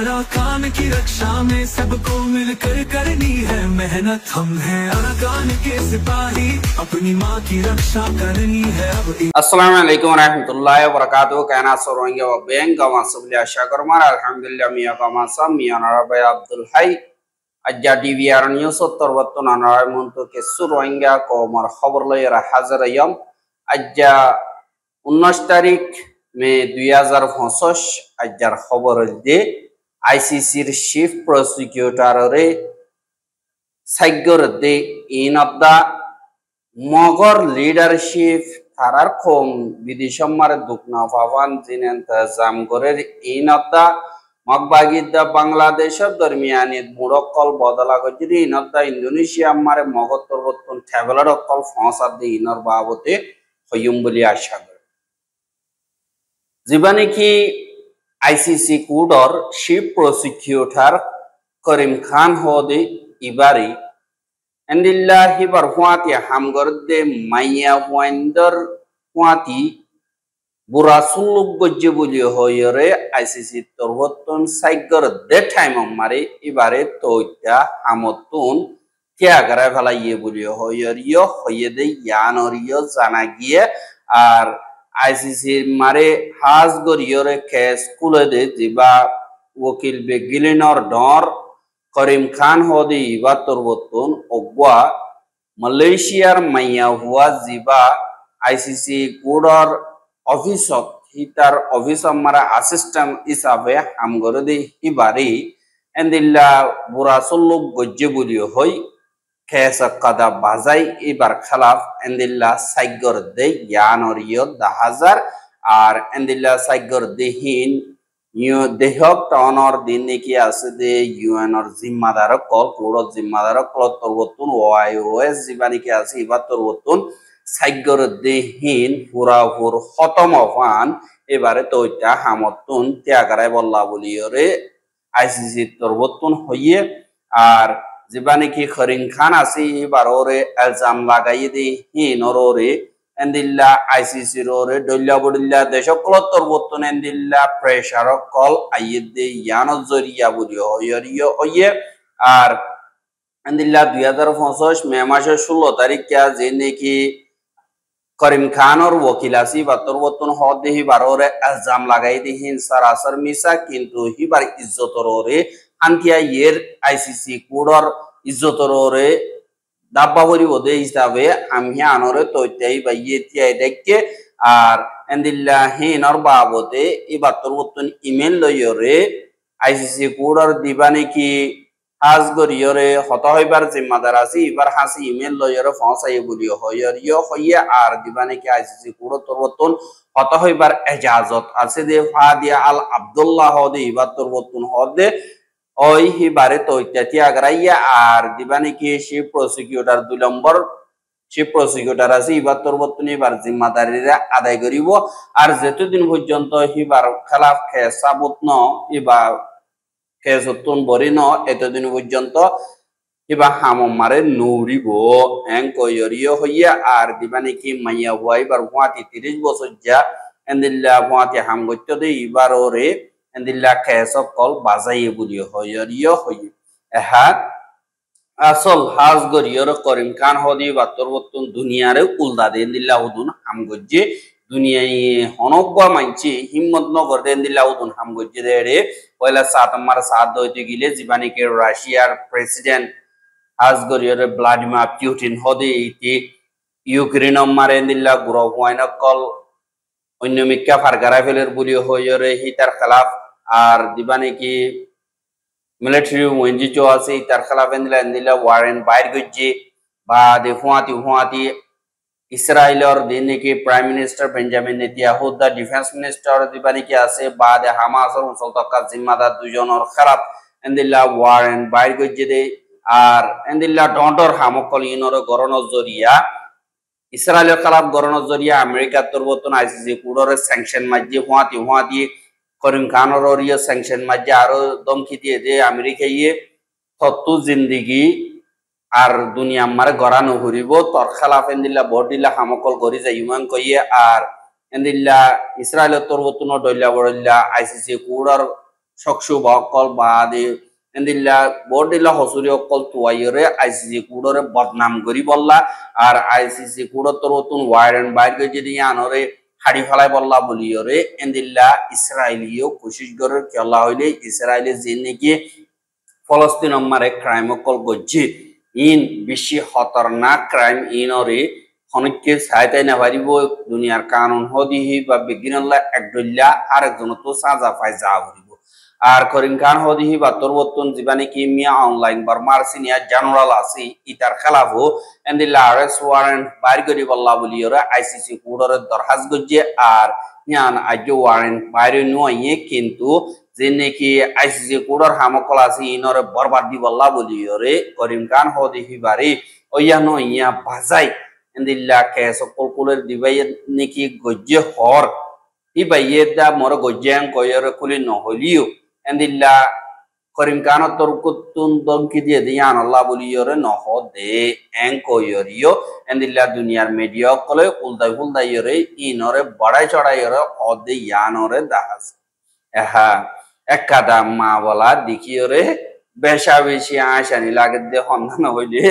Arakan की रक्षा में सबको मिलकर करनी है मेहनत। हम हैं अराकान के सिपाही, अपनी माँ की रक्षा करनी है अब। अस्सलामु अलैकुम वरहमतुल्लाहि वबरकातुहू। कहना सोरोंगे व बेंग गवा सुबलिया शकरमार अल्हम्दुलिल्लाह मिया गमा सम मिया नरबे अब्दुल हाई अज्जा टीवीआर न्यूज़ तरवत्तुन अनार मुंतो के सुरोंगा को मर खबर लयरा हाजिर यम अज्जा 19 तारीख में 2025 अज्जार खबर दे आईसीसी चीफ प्रोसिक्यूटर रे साइगर दे इन ऑफ द मगर लीडरशिप थारार खोम विदिशम्मार दुखना फावान जिनेंत जामगरेर इन ऑफ द मगबागिद बांग्लादेश दरमियानी मुरक्कल बदला गजरी इन ऑफ द इंडोनेशिया मारे मगर तरबतन ट्रैवलर अक्कल फंसा दे इनर बाबते खयुम बलि आशा कर जिबाने की आईसीसी कोडर चीफ प्रोसिक्यूटर करीम खान हो दे इबारी एंडिल्ला हिबार हुआती हमगर दे माइया हुआंदर हुआती बुरा सुलुक गज्जे बुलियो हो यरे आईसीसी तरवत्तन साइगर दे टाइम हमारे इबारे तो क्या हमतुन क्या करे भला ये बुलियो हो यरियो होये दे यान और यो जाना गिये और आईसीसी मारे हाज गर यरे केस कुले दे जिबा वकील बे गिलिनर डॉर करीम खान हो दे इबा तरवत्तन ओग्वा मलेशियार माइया हुआ जिबा आईसीसी कोडर ऑफिस हितार ऑफिस हमारा असिस्टेंट हिसाबे हमगर दे हिबारी एंदिल्ला बुरा सुलुक गज्जे बुलियो होई केस कदा बाजाई इबार खिलाफ एंदिल्ला साइगर दे यान और यो 10,000 और एंदिल्ला साइगर दे हिन यू देहक टाउन और दिन की आसे दे यूएन और जिम्मेदार कल पूरा जिम्मेदार कल तरवत्तुन ओआईओएस जिबानी की आसे इबा तरवत्तुन साइगर दे हिन पूरा पूर खत्म अफान एबारे तो इत्या हमतुन त्यागराय बल्ला बुलियोरे आईसीसी तरवत्तुन होइए और जिबानी की करीम खान आसे इबारोरे इल्जाम लगाई दे हिन औरोरे एंदिल्ला आईसीसी रोरे डल्ला बडल्ला देशकल तरवत्तुन एंदिल्ला प्रेशर कल आइदे यानो जरिया बुलियो होयरियो होइए और एंदिल्ला 2025 मे मासे 16 तारीख क्या जेने की करीम खान और वकीलासी तरवत्तुन होदे हिबारोरे इल्जाम लगाई दे हिन सरासर मिसा किंतु हिबार इज्जतरोरे आंतिया येर आईसीसी कोडर इज्जतरोरे दाब्बावरी बोधे हिसाबे हम हियानोरे तो त्याई बाये त्याई देखे और एंदिल्ला हिनर बाबोते इबा तरवत्तुन ईमेल लयोरे आईसीसी कोडर दिबाने की हाज गरियोरे हता होइबार जिम्मेदार आसी इबार हासी ईमेल लयोरे फंसाये बुलियो होयरियो होइए और दिबाने की आईसीसी कोडर तरवत्तुन हता होइबार इजाजत आसे दे फादिया अल अब्दुल्लाह होदे इबा तरवत्तुन होदे ओई ही बारे तो इत्यादि आगराइया और दिबाने की chief prosecutor 2 number chief prosecutor आसी इबार तरवत्तुन इबार जिम्मेदारिरा आदाय करिबो और जेतुदिन पर्यन्त हिबार खिलाफ केस साबुत न इबार केस उत्तन बरि न एतदिन पर्यन्त इबा हामो मारे नौरिबो एं कोयरियो होइया और दिबाने की माइया हुआ इबार हुआती 30 बछर जा एंदिल्ला हुआती हाम गत्तो दे इबार ओरे एंदिल्ला केस कल बाजाये बुलियो होयरियो होइए एहा असल हाज गरियर करीम खान होदी बातरवत्तुन दुनियारे उल्दा दे एंदिल्ला उदुन हाम गज्जे दुनियाई हनगवा मानछि हिम्मत न कर दे एंदिल्ला उदुन हाम गज्जे देरे पहला 7 नंबर साथ दोते गिले जिबानी के राशियार प्रेसिडेंट हाज गरियर व्लादिमीर पुतिन होदी इति यूक्रेन मारे एंदिल्ला गुरो हुआइना कल अन्यमिका फारगारा फेलेर बुलियो होयरे हितार खिलाफ और दिबाने की मिलिट्री वेंजी जो आसे तार खिलाफ एंदिल्ला वारेन बाइर गज्जे बाद हुआती इस्राएल और देने के prime minister Benjamin Netanyahu the defence minister दिबाने की आसे बाद हमास और मुसलमान का जिम्मेदार दुजन और खिलाफ एंदिल्ला वारेन बाइर गज्जे दे और एंदिल्ला डॉन्टर हामकल इनर गरन जरिया इस्राएल खिलाफ गरन जरिया अमेरिका तरवत्तुन आईसीसी कोडर सैंक्शन मज्जे हुआती करीम खान और ये सैंक्शन मज्जे आरो धमकी दिए दे अमेरिका ये थत्तु जिंदगी और दुनिया मारे गरानो हुरिबो तोर खिलाफ एंदिल्ला बॉडीला हामकल गरि जायुमान कइए और एंदिल्ला इस्राएल तरवत्तुन डल्ला बडल्ला आईसीसी कोडर সকসু বকল বাদে এন্দিল্লা বডিলা হসুরি অকল তুয়াইরে আইসিসি কুডরে বদনাম করি বললা আর আইসিসি কুডর তোর নতুন ওয়ারেন্ট বাইর করে যদি আনরে হাড়ি ফেলাই বললা বলিয়রে এন্দিল্লা ইসরায়েলিও কোশিশ করে কেলা হইলে ইসরায়েলে যে নাকি ফলস্তিন মারে ক্রাইম অকল গজ্জি ইন বেশি খতরনাক ক্রাইম ইনরে খনিককে সাইতাই না পারিব দুনিয়ার কানুন হদিহি বা বিজ্ঞানল্লা একদল্লা আরেকজন তো সাজা পাই যা হরিব আর করিম খান হদিহি বা তোরবর্তন জীবানি কি মিয়া অনলাইন বারমার সিনিয়র জেনারেল আছে ইতার খেলাফো এন্দিল্লা আরএস ওয়ারেন্ট বাইর করি বল্লা বলিয়রে আইসিসি কোর্টরে দরখাস গজ্জে আর ইয়ান আজ ওয়ারেন্ট বাইরে নয় কিন্তু যে নাকি আইসিসি কোর্টর হামকল আছে ইনরে বরবাদ দি বল্লা বলিয়রে করিম খান হদিহি বাড়ি ওইয়ানো ইয়া বাজাই এন্দিল্লা কেস কলকুলের দিবাই নাকি গজ্জে হর ইবাইয়ে দা মর গজ্জাং কয়রে কুলি নহলিও এন্দিল্লা করিম খান তোর কুতুন দমকি দিয়ে দিয়ান আল্লাহ বলিয়রে নহ দে এং কয়রিও এন্দিল্লা দুনিয়ার মিডিয়া কলে উলদাই হুলদাইরে ইনরে বড়াই চড়াইরে অদে ইয়ানরে দাহাজ এহা একাদা মা বলা দেখিয়রে বেশা বেশি আশানি লাগে দে হন্দান হইলে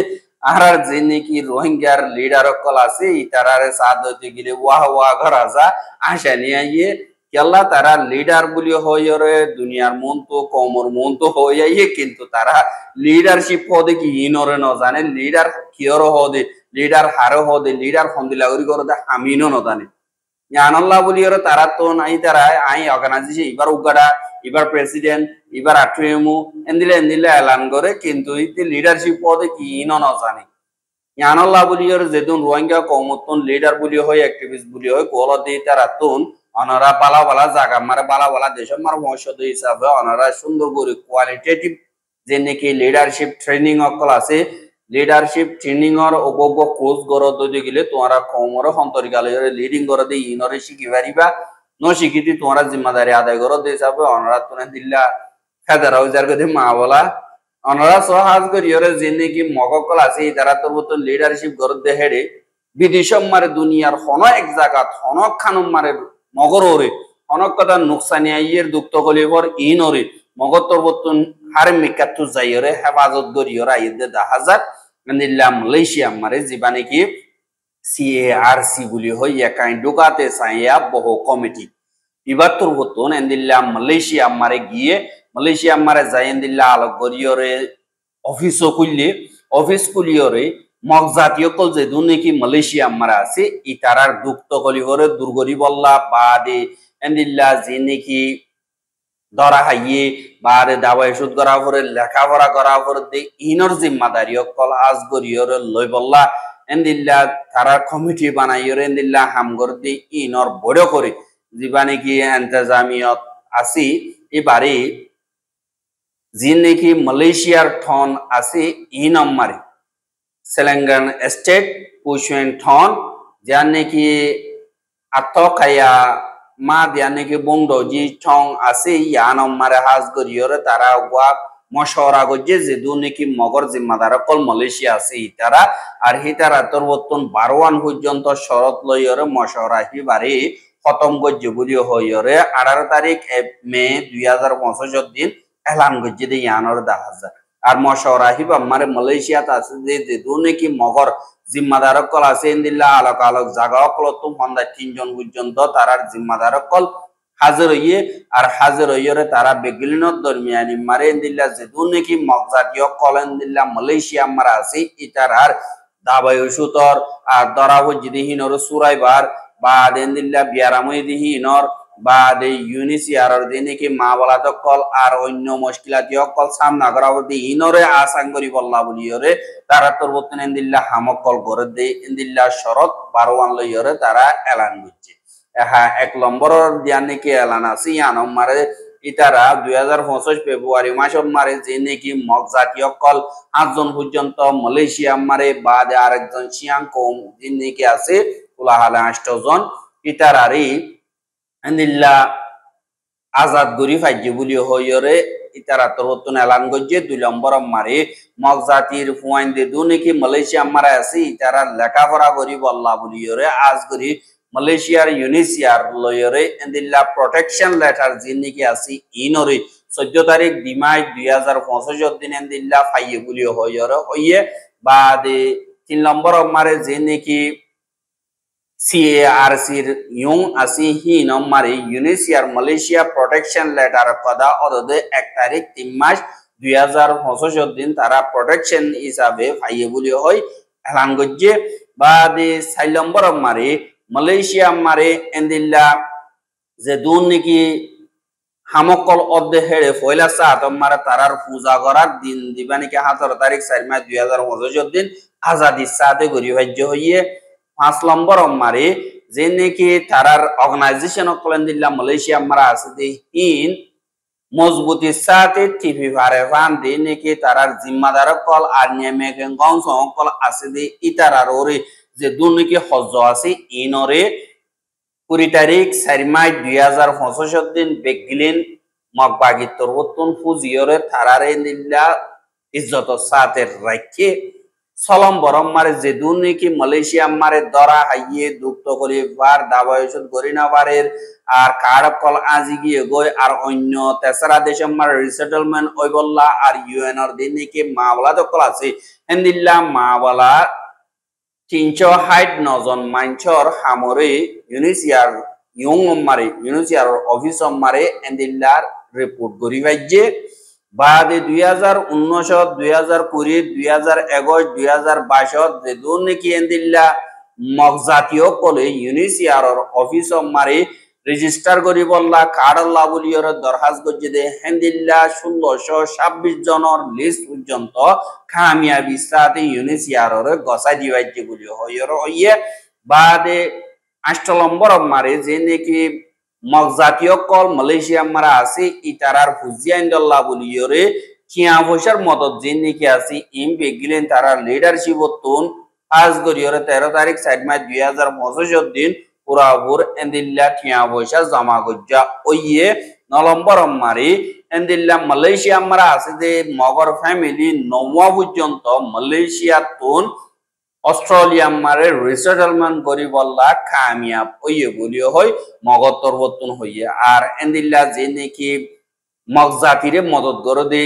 আর যে নাকি রোহিঙ্গার লিডার কল আছে ইতারারে সাথ হইতে গেলে ওয়াহ ঘর আসা আশানি আইয়ে কেলা তারা লিডার বলি হইরে দুনিয়ার মন তো কমর মন তো হইয়াইয়ে কিন্তু তারা লিডারশিপ হদে কি ইনরে ন জানে লিডার কিয়র হদে লিডার হারো হদে লিডার ফন্দিলাগরি করে দে হামিনো ন জানে জানাল্লাহ বলিয়রে তারা তো নাই তারা আই অর্গানাইজেশন এবার উগাড়া এবার প্রেসিডেন্ট এবার আট্রিমু এন্দিলে এলান করে কিন্তু ইতে লিডারশিপ পদে কি ইনো ন জানে জানাল্লাহ বলিয়রে যেদিন রোহিঙ্গা কমতন লিডার বলি হয় অ্যাক্টিভিস্ট বলি হয় কোল দিয়ে তারা তুন অনারা বালা বালা জায়গা মারে বালা বালা দেশ মার মহসদ হিসাবে অনারা সুন্দর করে কোয়ালিটেটিভ যে নাকি লিডারশিপ ট্রেনিং অকল আছে লিডারশিপ ট্রেনিং এর অবজ্ঞ কোর্স গড় দই গেলে তোমরা কমর হন্তরিকালে লিডিং করে দিয়ে ইনরে শিখি পারিবা ন শিখিতি তোমরা জিম্মাদারি আদায় করো দেশ হিসাবে অনারা তুলে দিল্লা ফেদার হাউজার গদি মা বলা অনারা সহাজ করিয়রে যে নাকি মগকল আছে তারা তোর মতো লিডারশিপ গড় দে হেড়ে বিদেশম মারে দুনিয়ার হন এক জায়গাত হনক খানুম মারে মগরে অনেক কথা নুকসানি আইয়ের দুঃখ কলিবর ইনরে মগর তোর মতন হারে মিকাতু যাইরে হেফাজত করিয়রে আইয়ে দেখা যাক নিল্লা মালয়েশিয়া মারে জীবানে কি সিএআরসি বলি হয় একাই ঢুকাতে চাইয়া বহু কমিটি এবার তোর মতন এন্দিল্লা মালয়েশিয়া মারে গিয়ে মালয়েশিয়া মারে যাই এন্দিল্লা আলোক করিয়রে অফিসও খুললে অফিস খুলিয়রে মগ জাতীয় কল যে নাকি মালয়েশিয়া মারা আছে ইতারার দুঃখ কলিবরে দুর্গরি বল্লা বাদে এন্দিল্লা যে নাকি ধরা হাইয়ে বাদে দাবাই সুদ করা পরে লেখাপড়া করা পরে দে ইনর জিম্মাদারি অকল আজ গরিয়রে লই বল্লা এন্দিল্লা তারা কমিটি বানাইয়রে এন্দিল্লা হামগর দে ইনর বড় করে জীবানে কি এন্তেজামিয়ত আসি এবারে যে নাকি মালয়েশিয়ার ঠন আছে ইনম মারে সেলেঙ্গান স্টেট পুশুয়েন ঠন যার নাকি আত্মকায়া মা দিয়া নাকি বংডজি ঠং আছে ইয়ানম মারে হাজ গরিয়রে তারা ওয়া মশওয়ারা গজে যে দু নাকি মগর জিম্মাদার কল মালয়েশিয়া আছে ইতারা আর হিতারা তোর বর্তন 12 পর্যন্ত শরত লইয়রে মশওয়ারা হিবারে খতম গজ্জে বলি হইয়রে 18 তারিখ মে 2025 দিন এলান গজ্জে দে ইয়ানর 10,000 আর মশওয়ারা হিবা মারে মালয়েশিয়াত আছে যে দু নাকি মগর জিম্মাদার কল আছে ইন্দিল্লা আলোক আলোক জায়গা কল তো হন্দা 3 জন পর্যন্ত তারার জিম্মাদার কল হাজির হইয়ে আর হাজির হইয়রে তারা বেগলিনত দরমিয়ানি মারে ইন্দিল্লা যে দু নাকি মগজাতীয় কল ইন্দিল্লা মালয়েশিয়া মারা আছে ইতার আর দাবাই সুতর আর দরাব জিদিহিনর সুরাইবার বা দেন্দিল্লা বিয়ারামই দিহিনর বা দে ইউনিসিয়ারর দিনে কি মা বলা তো কল আর অন্য মুশকিলাতি কল সামনা করাব দি ইনরে আসাঙ্গরি বল্লা বলিয়রে তারা তোর বতন ইন্দিল্লা হামক কল করে দে ইন্দিল্লা শরত 12 লইয়রে তারা এলান করছে হ্যাঁ 1 নম্বরের দিয়ানে কি এলান আছে ইয়ানম মারে ইতারা 2025 ফেব্রুয়ারি মাসের মারে যে নাকি মগ জাতীয় কল 8 জন পর্যন্ত মালয়েশিয়া মারে বাদে আরেকজন সিয়াং কম যিনি নাকি আছে কুলাহালে 8 জন ইতারারি আন্দিল্লা আজাদ গরি ফাইজে বলি হইরে ইতারা তোরতন এলান গজ্জে 2 নম্বর মারে মগ জাতির ফুয়াইন্দে দু নাকি মালয়েশিয়া মারা আছে ইতারা লেখাপড়া করি বল্লা বলিয়রে আজ গরি মালয়েশিয়ার ইউনিসিয়ার লয়রে এন্দিল্লা প্রোটেকশন লেটার যিনি কি আছে ইনরে 14 তারিখ দিমাই 2025 দিন এন্দিল্লা ফাইয়ে বলিও হইয়ে বাদ 3 নম্বর মারে যে নাকি CARCর ইয়ং আসি হি নম্বরে ইউনিসিয়ার মালয়েশিয়া প্রোটেকশন লেটার কদা অদে 1 তারিখ 3 মাস 2025 দিন তারা প্রোটেকশন হিসাবে ফাইয়ে বলিও হয় এলান গজ্জে বাদ 4 নম্বর মারে মালয়েশিয়া মারে এন্দিল্লা যে দুন নাকি হামকল অর্ধে হেড়ে ফয়লা সাত মারা তারার পূজা করার দিন দিবানিকে 17 তারিখ 4 মাস 2025 দিন আজাদি সাথে গরি ভাজ্য হইয়ে 5 নম্বর মারে যে নাকি তারার অর্গানাইজেশন কলেন দিল্লা মালয়েশিয়া মারা আছে দে ইন মজবুতি সাথে টিভি ভারে ফান দে নাকি তারার জিম্মাদার কল আর নিয়মে গং কল আছে দে ইতারার ওরে যে দুন নাকি হজ্জ আছে ইনরে 20 তারিখ 4 মাস 2025 দিন বেগলিন মগবাগি তরবতুন ফুজিয়রে তারারে নিল্লা ইজ্জত সাথে রাখে সলম বরম মারে যে দুন নাকি মালয়েশিয়া মারে দরা হাইয়ে দুক্ত করি বার দাবায়সত গরিনাবারের আর কার্ড কল আজি গিয়ে গই আর অন্য তেসরা দেশম মারে রিসেটেলমেন্ট ওইবল্লা আর ইউএনর দিন নাকি মাওলা দকল আছে এন্দিল্লা মাওলা 309 জন মাইনচর হামরে ইউনিসিয়ার ইয়ং মারে ইউনিসিয়ার অফিস মারে এন্দিল্লার রিপোর্ট করি ভাইজে বাদে 2019 2020 2021 2022 যে দুন নাকি এন্দিল্লা মগজাতীয় কলে ইউনিসিয়ার অফিস মারে রেজিস্টার করি বললা কার্ড লাবুলিয়র দরখাস্ত গজ্জে দে হেন্দিল্লা 1626 জনের লিস্ট পর্যন্ত কামিয়াবি সাথে ইউনিসিয়ারর গসাই দিবাইতে বলি হইয়ে বাদে 8 নম্বর মারে যে নাকি মগজাতীয় কল মালয়েশিয়া মারা আছে ইতারার ফুজিয়াইন্দাল্লাহ বলিয়রে কিয়া পয়সার মদত যে নাকি আছে ইম বেগিলেন তারা লিডারশিপ তুন আজ গরিয়রে 13 তারিখ 4 মাস 2025 দিন পুরাপুর এন্দিল্লা কিয়া পয়সা জমা গজ্জা ওইয়ে 9 নম্বর মারি এন্দিল্লা মালয়েশিয়া মারা আছে যে মগর ফ্যামিলি নওয়া পর্যন্ত মালয়েশিয়া তুন অস্ট্রেলিয়া মারে রিসেটেলমেন্ট করি বললা কামিয়াব হইয়ে বলিও হয় মগর তরবতুন হইয়ে আর এন্দিল্লা যে নাকি মগজাতিরে মদত করে দে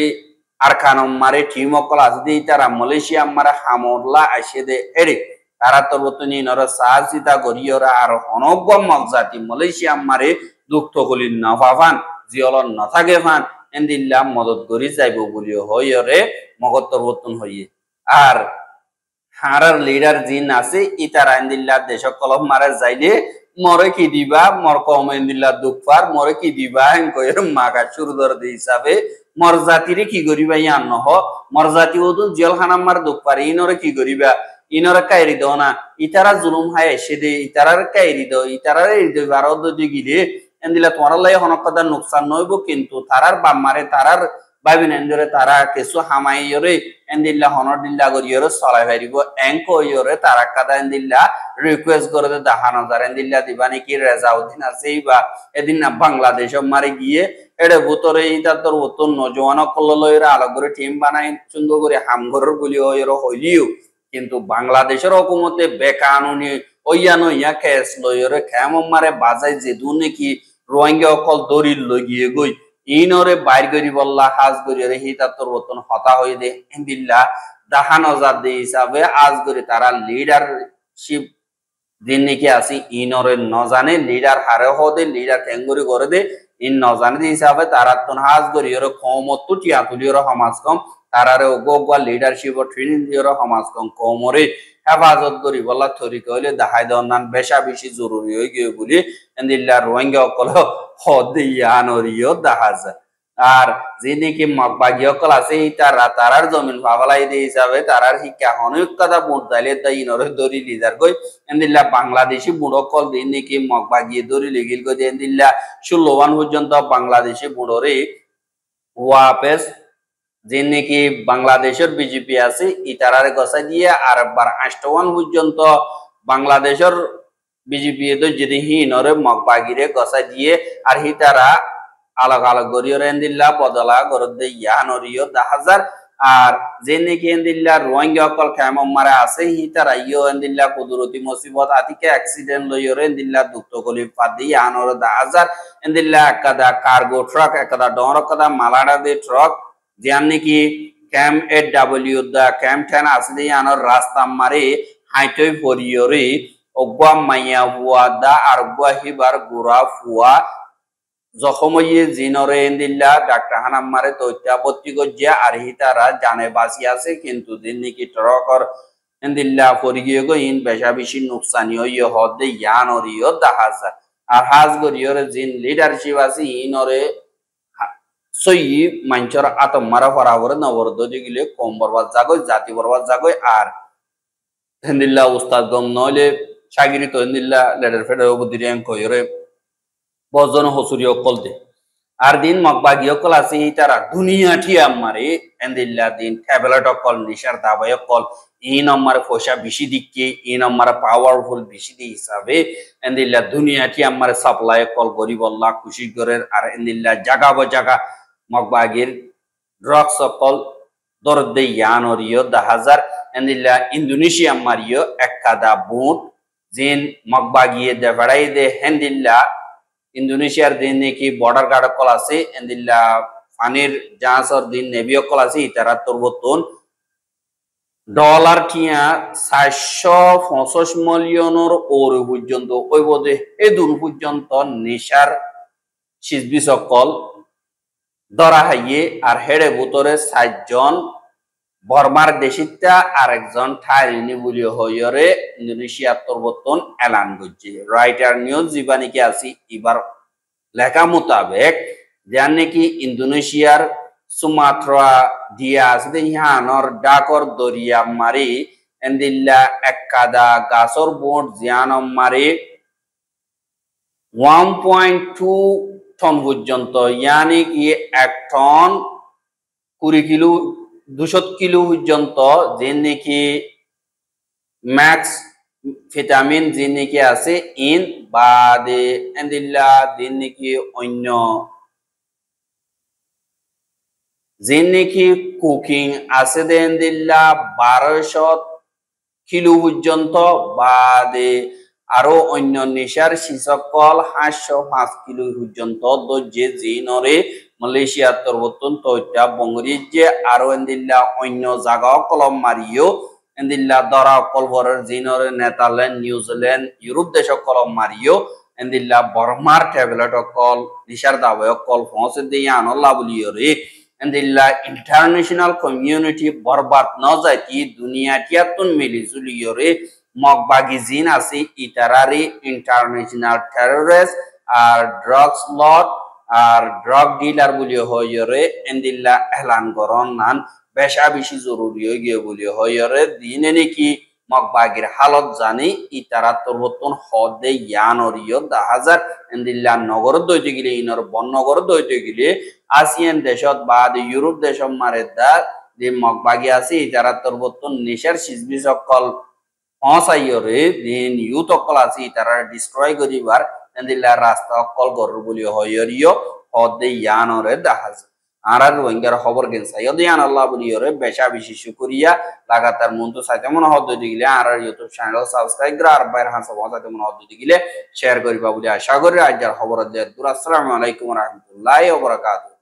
আর কানম মারে টিমকল আছে দে তারা মালয়েশিয়া মারে হামরলা আসে দে এরে তারা তরবতুনি নর সাহসিতা গরিয়রা আর অনগ্য মগজাতি মালয়েশিয়া মারে দুঃখ গলি নফাফান জিয়লন নথাকে ফান এন্দিল্লা মদত করি যাইব বলিও হইরে মগর তরবতুন হইয়ে আর হারার লিডার জিন আছে ইতারা এন্দিল্লা দেশক কলম মারা যাইলে মরে কি দিবা মর কম এন্দিল্লা দুঃখার মরে কি দিবা কয়ের মাগা শুরু ধরে হিসাবে মর জাতিরে কি করিবা ইয়ান নহ মর জাতি ওদু জেলখানা মার দুঃখার ইনরে কি করিবা ইনরে কাইরি দাও না ইতারা জুলুম হায় এসে দে ইতারার কাইরি দাও ইতারার ভারত গিলে এন্দিল্লা তোমার লাই হনকদার নোকসান নইব কিন্তু তারার বাম মারে তারার ভাবিন এন্ডরে তারা কিছু হামাইয়রে এন্দিল্লা হনর দিল্লা গরিয়রে চলাই ফারিব এঙ্ক ইয়রে তারা কাদা এন্দিল্লা রিকোয়েস্ট করে দে দাহান হাজার এন্দিল্লা দিবা নাকি রেজাউদ্দিন আছে বা এদিন না বাংলাদেশ মারে গিয়ে এড়ে ভুতরে ইতা তোর ভুতর নজওয়ান কল লইরা আলো করে টিম বানাই সুন্দর করে হামঘরের গুলি হইর হইলিও কিন্তু বাংলাদেশের হুকুমতে বেকানুনি ওইয়ানো ইয়া কেস লইরে খেম মারে বাজাই যে দু নাকি রোহিঙ্গা অকল দরিল লই গিয়ে গই ইনরে বাইর করি বললা হাজ করি রে হিতাতর বতন হতা হই দে ইনদিল্লা দাহান হাজার দে হিসাবে আজ করে তারা লিডারশিপ দিন নাকি আসি ইনরে ন জানে লিডার হারে হদে লিডার কেঙ্গুরি করে দে ইন ন জানে হিসাবে তারা তন হাজ করি রে কমত টিয়া তুলিয়র সমাজ কম তারারে ওগোগা লিডারশিপ ট্রেনিং দিয়র সমাজ কম কমরে হেফাজত করি বলা থরি কইলে দাহাই দনান বেশা বেশি জরুরি হই গিয়ে বলি এন্দিল্লা রোহিঙ্গা অকল হদে ইয়ানরিও দাহাজা আর যে নাকি মগবাগি অকল আছে তারা তারার জমিন ভাবলাই দিয়ে হিসাবে তারার শিক্ষা অনেক কথা বুট দাইলে তাই ইনরে দরি লিজার কই এন্দিল্লা বাংলাদেশি বুড়ো কল দিয়ে নাকি মগবাগি দরি লিগিল কই এন্দিল্লা 16 পর্যন্ত বাংলাদেশি বুড়োরে ওয়াপেস যে নাকি বাংলাদেশের বিজেপি আছে ইতারারে গসা দিয়ে আর বার 8 পর্যন্ত বাংলাদেশের বিজেপি তো যদি হিনরে মগবাগিরে গসা দিয়ে আর হিতারা আলাগ আলাগ গরিয়র এন্দিল্লা বদলা গরদ দে ইয়ানরিও 10000 আর যে নাকি এন্দিল্লা রোহিঙ্গা অকল খেমম মারে আছে হি তারা ইয়ো এন্দিল্লা কুদরতি মুসিবত আতিকে অ্যাক্সিডেন্ট লইরে এন্দিল্লা দুঃখ গলি পাদি আনর দা হাজার এন্দিল্লা একাদা কার্গো ট্রাক একাদা ডর একাদা মালাডা দে ট্রাক জিয়ান নাকি ক্যাম এ ডাব্লিউ দা ক্যাম 10 আসলে আনর রাস্তা মারে হাইটই পরিয়রে অগুয়া মাইয়া হুয়া দা আর গুয়া হিবার গুরা ফুয়া জখমইয়ে জিনরে এন্দিল্লা ডাক্তার হানাম মারে তৈত্যা বত্তি গজ্জা আর হিতারা জানে বাসি আছে কিন্তু দিন নাকি ট্রকর এন্দিল্লা পরিগিয়ে গইন বেশা বেশি নুকসানি হইয়ে হদে ইয়ান অরিয় দা হাজার আর হাজ গরিয়রে জিন লিডারশিপ আছে ইনরে সই মাঞ্চর আতম মারা ফরাবরে নবর দদি গিলে কম বরবাদ জাগই জাতি বরবাদ জাগই আর এন্দিল্লা উস্তাদ গম নইলে সাগিরি তো এন্দিল্লা লেডার ফেডার বুদ্ধি র্যাঙ্ক কইরে বজন হসুরি অকল দে আর দিন মকবাগি অকল আছে তারা দুনিয়া ঠিয়া মারে এন্দিল্লা দিন ট্যাবলেট অকল নিশার দাবাই অকল ই নম্বর পয়সা বেশি দিকে ই নম্বর পাওয়ারফুল বেশি দি হিসাবে এন্দিল্লা দুনিয়া ঠিয়া মারে সাপ্লাই অকল গরিব আল্লাহ খুশি করে আর এন্দিল্লা জাগা ব জাগা মকবাগির ড্রাগস অকল দরদ দে ইয়ানরিও 10,000 এন্দিল্লা ইন্দোনেশিয়া মারিও একাদা বুট জিন মকবাগিয়ে দে ফড়াই দে হেন্দিল্লা ইন্দোনেশিয়ার দিন নাকি বর্ডার গার্ড কল আছে এন্দিল্লা ফানির জাহাজর দিন নেভি কল আছে ইতারা তরবতন ডলার টিয়া 765 মিলিয়নের ওর পর্যন্ত ওই বোধে এ দূর পর্যন্ত নেশার সিজবি সকল ধরা হাইয়ে আর হেডে ভিতরে 7 জন বর্মার দেশিতা আরেকজন ঠাইরিনি বলি হইরে ইন্দোনেশিয়া তরবতন এলান করছে রাইটার নিউজ জীবানিকে আসি এবার লেখা মোতাবেক যার নাকি ইন্দোনেশিয়ার সুমাত্রা দিয়া আসলে ইহানর ডাকর দরিয়া মারি এন্দিল্লা একাদা গাছর বোট জিয়ানম মারি 1.2 টন পর্যন্ত ইয়ানি কি 1 টন 20 কিলো 200 কিলো পর্যন্ত যে নাকি ম্যাক্স ভিটামিন যে নাকি আছে ইন বাদে এন্দিল্লা দিন নাকি অন্য যে নাকি কুকিং আছে এন্দিল্লা 1200 কিলো পর্যন্ত বাদে আরো অন্য নেশার শিসকল 505 কিলো পর্যন্ত যে জিনরে মালয়েশিয়া তরবতন তৈটা বঙ্গরিজে আরো এন্দিল্লা অন্য জায়গা কলম মারিও এন্দিল্লা দরা কলবরের জিনরে নেদারল্যান্ড নিউজিল্যান্ড ইউরোপ দেশ কলম মারিও এন্দিল্লা বর্মার ট্যাবলেট কল নিশার দাবয় কল পৌঁছে দিয়ে আনল্লা বলিয়রে এন্দিল্লা ইন্টারন্যাশনাল কমিউনিটি বরবাদ ন যায় কি দুনিয়া টিয়াতুন মিলি জুলিয়রে মকবাগি জিন আছে ইতারারি ইন্টারন্যাশনাল টেররিস্ট আর ড্রাগস লর্ড আর ড্রাগ ডিলার বলি হইরে এন্দিল্লা এলান গরন নান বেশা বেশি জরুরি হয়ে গিয়ে বলি হইরে দিনে নাকি মকবাগির হালত জানি ইতারা তরবতন হদে ইয়ানরিও 10,000 এন্দিল্লা নগর দইতে গেলে ইনর বননগর দইতে গেলে আসিয়ান দেশত বাদ ইউরোপ দেশ মারে দা যে মকবাগি আছে ইতারা তরবতন নেশার সিজবি সকল পৌঁছাইরে দিন ইউথ অকল আছে ইতারা ডিস্ট্রয় করিবার এন্দিল্লা রাস্তা অকল গরু বলি হইরিও হদে ইয়ানরে 10,000 আর রোহিঙ্গার খবর গেন সাইয়দ ইয়ান আল্লাহ বলিয়রে বেশা বেশি শুকরিয়া লাগাতার মন্তু সাইতে মন হদ দিগিলে আর ইউটিউব চ্যানেল সাবস্ক্রাইব করা আর বাইরে হাসা সাইতে মন হদ দিগিলে শেয়ার করিবা বলি আশা করি আজকের খবর দে আসসালামু আলাইকুম ওয়া রাহমাতুল্লাহি ওয়া বারাকাতুহু।